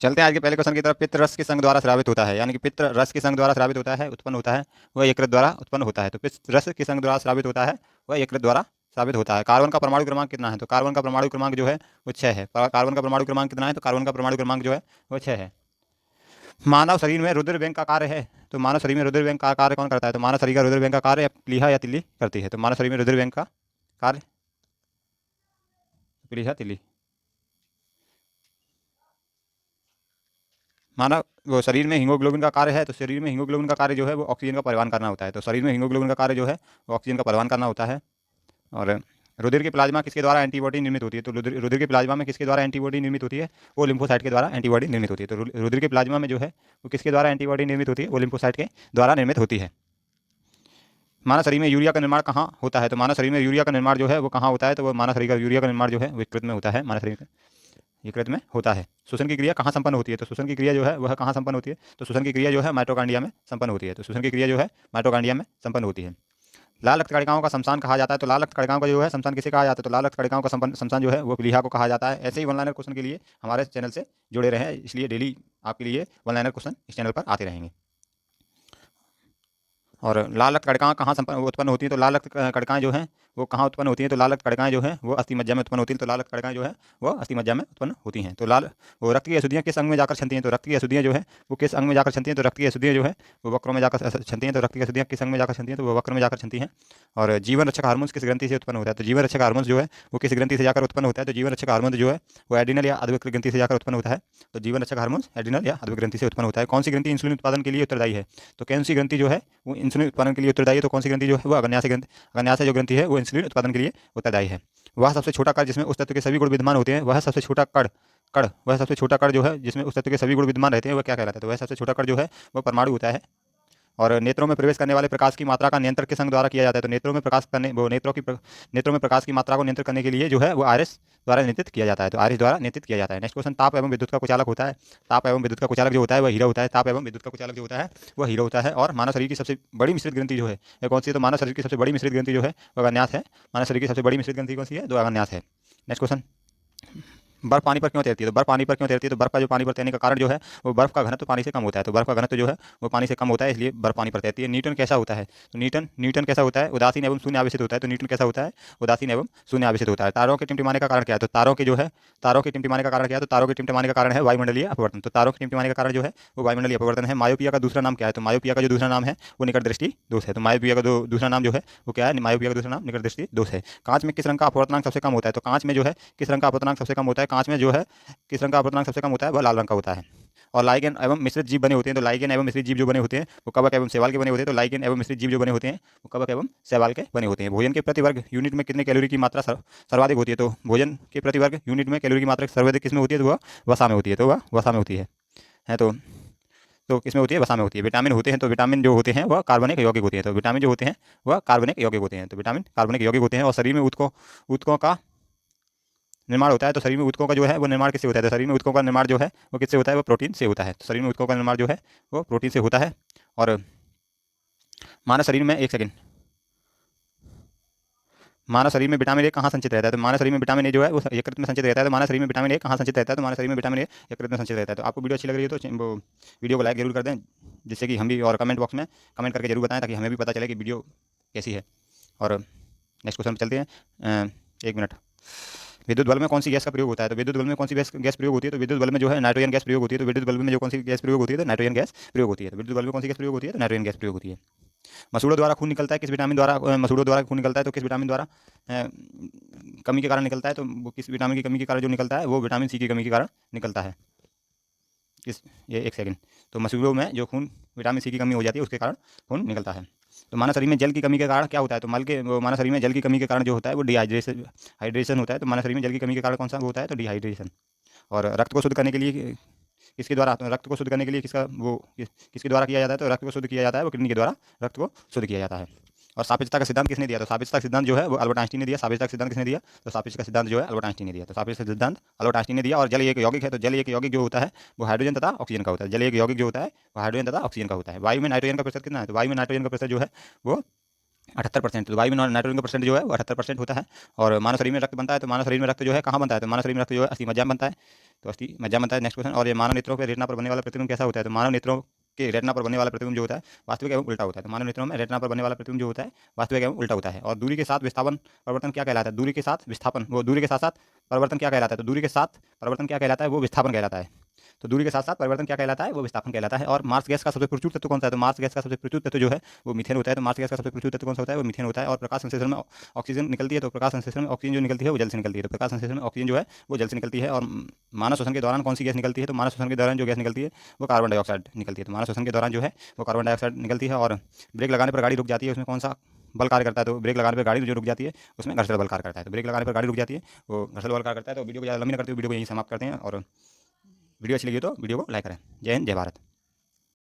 चलते हैं आज के पहले क्वेश्चन की तरफ। पित्त रस के संग द्वारा स्रावित होता है, यानी कि पित्त रस के संग द्वारा स्रावित होता है, उत्पन्न होता है, वह यकृत द्वारा उत्पन्न होता है। तो पित्त रस के संग द्वारा स्रावित होता है, वह यकृत द्वारा स्रावित होता है। कार्बन का परमाणु क्रमांक कितना है? तो कार्बन का परमाणु क्रमांक जो है वो 6 है। कार्बन का परमाणु क्रमांक कितना है? तो कार्बन का परमाणु क्रमांक जो है वो 6 है। मानव शरीर में रुधिर बैंक का कार्य है, तो मानव शरीर में रुधिर बैंक का कार्य कौन करता है? तो मानव शरीर का रुधिर बैंक का कार्य प्लीहा या तिल्ली करती है। तो मानव शरीर में रुधिर बैंक का कार्य प्लीहा तिल्ली। मानव वो शरीर में हीमोग्लोबिन का कार्य है, तो शरीर में हीमोग्लोबिन का कार्य जो है वो ऑक्सीजन का परिवहन करना होता है। तो शरीर में हीमोग्लोबिन का कार्य जो है वो ऑक्सीजन का परिवहन करना होता है। और रुधिर के प्लाज्मा किसके द्वारा एंटीबॉडी निर्मित होती है? तो रुधिर के प्लाज्मा में किसके द्वारा एंटीबॉडी निर्मित होती है? वो लिम्फोसाइट के द्वारा एंटीबॉडी निर्मित होती है। तो रुधिर के प्लाज्मा में जो है वो किसके द्वारा एंटीबॉडी निर्मित होती है? वो लिम्फोसाइट के द्वारा निर्मित होती है। मानव शरीर में यूरिया का निर्माण कहाँ होता है? तो मानव शरीर में यूरिया का निर्माण जो है वो कहाँ होता है? तो वो मानव शरीर का यूरिया का निर्माण जो है वो यकृत में होता है। मानव शरीर यकृत में होता है। श्वसन की क्रिया कहाँ संपन्न होती है? तो श्वसन की क्रिया जो है वह कहाँ संपन्न होती है? तो श्वसन की क्रिया जो है माइटोकॉन्ड्रिया में संपन्न होती है। तो श्वसन की क्रिया जो है माइटोकॉन्ड्रिया में संपन्न होती है। लाल रक्त कणिकाओं का शमशान कहा जाता है, तो लाल रक्त कणिकाओं का जो है शमशान किसे कहा जाता है? तो लाल रक्त कणिकाओं का शमशान जो है वो प्लीहा को कहा जाता है। ऐसे ही वन लाइनर क्वेश्चन के लिए हमारे चैनल से जुड़े रहें, इसलिए डेली आपके लिए वन लाइनर क्वेश्चन इस चैनल पर आते रहेंगे। और लाल रक्त कणिकाएं कहाँ उत्पन्न होती हैं? तो लाल रक्त कणिकाएं जो हैं वो कहाँ उत्पन्न होती हैं? तो लाल रक्त कणिकाएं जो हैं वो अस्थि मज्जा में उत्पन्न होती हैं। तो लाल रक्त कणिकाएं जो है वो अस्थि मज्जा में उत्पन्न होती हैं। तो वो रक्त की अशुद्धियाँ किस अंग में जाकर छनती हैं? तो रक्त की अशुद्धियाँ जो है वो किस अंग में जाकर छनती हैं? तो रक्त की अशुद्धियाँ जो है वो वक्रों में जाकर छनती हैं। तो रक्त की अशुद्धियाँ किस अंग में जाकर छनती हैं? तो वो वक्र में जाकर छनती हैं। और जीवन रक्षक हार्मोन्स किस ग्रंथि से उत्पन्न होता है? तो जीवन रक्षक हार्मोन्स जो है वो किस ग्रंथि से जाकर उत्पन्न होता है? तो जीवन रक्षक हार्मोन जो है वो एड्रिनल या अद्विक ग्रंथि से जाकर उत्पन्न होता है। तो जीवन रक्षक हार्मोन एड्रिनल या अद्विक ग्रंथि से उत्पन्न होता है। कौन सी ग्रंथि इंसुलिन उत्पादन के लिए उत्तरदायी है? तो कौन सी ग्रंथि जो है वो इंसुलिन उत्पादन के लिए उत्तरदायी है? तो कौन सी ग्रंथि जो है वो अग्न्याशय ग्रंथि, अग्न्याशय जो ग्रंथि है वो इंसुलिन उत्पादन के लिए उत्तरदायी है। वह सबसे छोटा कण जिसमें उस तत्व के सभी गुण विद्यमान होते हैं, वह सबसे छोटा वह सबसे छोटा कण जो है जिसमें उस तत्व के सभी गुण विद्यमान रहते हैं वह क्या कहलाता है? तो वह सबसे छोटा कण जो है वह परमाणु होता है। और नेत्रों में प्रवेश करने वाले प्रकाश की मात्रा का नियंत्रण किस अंग द्वारा किया जाता है? तो नेत्रों में प्रकाश करने वो नेत्रों में प्रकाश की मात्रा को नियंत्रित करने के लिए जो है वो आयरिस द्वारा नियंत्रित किया जाता है। तो आयरिस द्वारा नियंत्रित किया जाता है। नेक्स्ट क्वेश्चन, ताप एवं विद्युत का कुचालक होता है। ताप एवं विद्युत का कुचालक जो होता है वह हीरा होता है। ताप एवं विद्युत का कुचालक जो होता है वह हीरा होता है। और मानव शरीर की सबसे बड़ी मिश्रित ग्रंथि जो है वह कौन सी है? तो मानव शरीर की सबसे बड़ी मिश्रित ग्रंथि जो है वह अग्न्यास है। मानव शरीर की सबसे बड़ी मिश्रित ग्रंथि कौन सी है? तो अग्न्यास है। नेक्स्ट क्वेश्चन, बर्फ पानी पर क्यों तैरती है? तो बर्फ पानी पर क्यों तैरती है? तो बर्फ का जो पानी पर तैरने का कारण जो है वो बर्फ का घनत्व पानी से कम होता है। तो बर्फ का घनत्व जो है वो पानी से कम होता है, इसलिए बर्फ पानी पर तैरती है। न्यूटन कैसा होता है? तो न्यूटन कैसा होता है? उदासीन एवं शून्य आवेशित होता है। तो न्यूटन कैसा होता है? उदासीन एवं शून्य आवेशित होता है। तारों के टिमटिमाने का कारण क्या है? तो तारों के टिमटिमाने का कारण क्या है? तो तारों के टिमटिमाने का कारण है वायुमंडलीय अपवर्तन। तो तारों के टिमटिमाने का कारण जो है वो वायुमंडलीय अपवर्तन है। मायोपिया का दूसरा नाम क्या है? तो मायोपिया का जो दूसरा नाम है वो निकट दृष्टि दोष है। तो मायोपिया का दूसरा नाम जो है वो क्या है? मायोपिया का दूसरा नाम निकट दृष्टि दोष है। कांच में किस रंग का अपवर्तनांक सबसे कम होता है? तो कांच में जो है किस रंग का अपवर्तनांक सबसे कम होता है? कांच में जो है किस रंग का अपवर्तनांक सबसे कम होता है? वह लाल रंग का होता है। और लाइगेन एवं मिश्रित जीव बने होते हैं। तो लाइगेन एवं मिश्रित जीव जो बने होते हैं वो कवक एवं शैवाल के बने होते हैं। तो लाइगेन एवं मिश्रित जीव जो बने होते हैं वो कवक एवं शैवाल के बने होते हैं। भोजन के प्रति वर्ग यूनिट में कितने कैलोरी की मात्रा सर्वाधिक होती है? तो भोजन के प्रति वर्ग यूनिट में कैलोरी की मात्रा सर्वाधिक किस में होती है? तो वह वसा में होती है। तो वह वसा में होती है तो किसमें होती है? वसा में होती है। विटामिन होते हैं, तो विटामिन जो होते हैं वह कार्बनिक यौगिक होते हैं। तो विटामिन जो होते हैं वह कार्बनिक यौगिक होते हैं। तो विटामिन कार्बनिक यौगिक होते हैं। और शरीर में ऊतकों का निर्माण होता है। तो शरीर में ऊतकों का जो है वो निर्माण किससे होता है? तो शरीर में ऊतकों का निर्माण जो है वो किससे होता है? वो प्रोटीन से होता है। तो शरीर में ऊतकों का निर्माण जो है वो प्रोटीन से होता है। और मानव शरीर में एक सेकंड, मानव शरीर में विटामिन ए कहाँ संचित रहता है? तो मानव शरीर में विटामिन ए जो है वो यकृत में संचित रहता है। तो मानव शरीर में विटामिन ए कहाँ संचित रहता है? तो मानव शरीर में विटामिन ए यकृत में संचित रहता है। तो आपको वीडियो अच्छी लग रही है तो वो वीडियो को लाइक जरूर कर दें, जिससे कि हम भी, और कमेंट बॉक्स में कमेंट करके जरूर बताएं ताकि हमें भी पता चले कि वीडियो कैसी है। और नेक्स्ट क्वेश्चन पर चलते हैं। एक मिनट, विद्युत बल्ब में कौन सी गैस का प्रयोग होता है? तो विद्युत बल्ब में कौन सी गैस प्रयोग होती है? तो विद्युत बल्ब में जो है नाइट्रोजन गैस प्रयोग होती है। तो विद्युत बल्ब में जो कौन सी गैस प्रयोग होती है? तो नाइट्रोजन गैस प्रयोग होती है। तो विद्युत बल्ब में कौन सी गैस प्रयोग होती है? तो नाइट्रोजन गैस प्रयोग होती है। मसूड़ों द्वारा खून निकलता है किस विटामिन द्वारा? मसूड़ों द्वारा खून निकलता है तो किस विटामिन द्वारा कमी के कारण निकलता है? तो वो किस विटामिन की कमी के कारण जो निकलता है वो विटामिन सी की कमी के कारण निकलता है। ये एक सेकंड, तो मसूड़ों में जो खून विटामिन सी की कमी हो जाती है उसके कारण खून निकलता है। तो मानव शरीर में जल की कमी के कारण क्या होता है? तो मानव शरीर में जल की कमी के कारण जो होता है वो हाइड्रेशन होता है। तो मानव शरीर में जल की कमी के कारण कौन सा होता है? तो डिहाइड्रेशन। और रक्त को शुद्ध करने के लिए किसके द्वारा? तो रक्त को शुद्ध करने के लिए किसके द्वारा किया जाता है? तो रक्त को शुद्ध किया जाता है वो किडनी के द्वारा रक्त को शुद्ध किया जाता है। और सापेक्षता का सिद्धांत किसने दिया? तो सापेक्षता का सिद्धांत जो है वो अल्बर्ट आइंस्टीन ने दिया। सापेक्षता का सिद्धांत किसने दिया? तो सापेक्षता का सिद्धांत जो है अल्बर्ट आइंस्टीन ने दिया। तो सापेक्षता का सिद्धांत अल्बर्ट आइंस्टीन ने दिया। और जल एक यौगिक है, तो जल एक यौगिक जो होता है वो हाइड्रोजन तथा ऑक्सीजन का होता है। जल एक यौगिक जो होता है वो हाइड्रोजन तथा ऑक्सीजन का होता है। वायु में नाइट्रोजन का प्रतिशत कितना है? तो वायु में नाइट्रोजन का प्रतिशत जो है वो 78%। तो वायु में नाइट्रोजन का परसेंट जो है वो 78% होता है। और मानव शरीर में रक्त बनता है, तो मानव शरीर में रक्त जो है कहाँ बनता है, तो मानव शरीर में रक्त जो है अस्थि मज्जा में बनता है। तो अस्थि मज्जा में बनता है। नेक्स्ट क्वेश्चन, और ये मानव नेत्रों के रेटिना पर बनने वाला प्रतिबिंब कैसा होता है, तो मानव नेत्रों के रेटिना पर बनने वाला प्रतिबिंब जो होता है वास्तविक एवं उल्टा होता है। तो मानव नेत्रों में रेटिना पर बनने वाला प्रतिबिंब जो होता है वास्तविक एवं उल्टा होता है। और दूरी के साथ विस्थापन परिवर्तन क्या कहलाता है, दूरी के साथ विस्थापन, वो दूरी के साथ साथ परिवर्तन क्या कहलाता है, तो दूरी के साथ परिवर्तन क्या कहलाता है, वो विस्थापन कहलाता है। तो दूरी के साथ साथ परिवर्तन क्या कहलाता है, वो विस्थापन कहलाता है। और मार्स गैस का सबसे प्रचुर तत्व कौन सा है, तो मार्स गैस का सबसे प्रचुर तत्व जो है वो मीथेन होता है। तो मार्स गैस का सबसे प्रचुर तत्व कौन सा होता है, वो मीथेन होता है। और प्रकाश संश्लेषण में ऑक्सीजन निकलती है, तो प्रकाश संश्लेषण में ऑक्सीजन जो निकलती है वो जल से निकलती है। तो प्रकाश संश्लेषण में ऑक्सीजन जो है वो जल से निकलती है। और मानव श्वसन के दौरान कौन सी गैस निकलती है, तो मानव श्वसन के दौरान जो गैस निकलती है वो कार्बन डाइऑक्साइड निकलती है। तो मानव श्वसन के दौरान जो है वो कार्बन डाइऑक्साइड निकलती है। और ब्रेक लगाने पर गाड़ी रुक जाती है, उसमें कौन सा बल कार्य करता है, तो ब्रेक लगाने पर गाड़ी जो रुक जाती है उसमें घर्षण बल कार्य करता है। तो ब्रेक लगाने पर गाड़ी रुक जाती है, वो घर्षण बल कार्य करता है। तो वीडियो को ज़्यादा लंबी न करते हुए वीडियो को यहीं समाप्त करते हैं। और वीडियो अच्छी लगी तो वीडियो को लाइक करें। जय हिंद, जय भारत।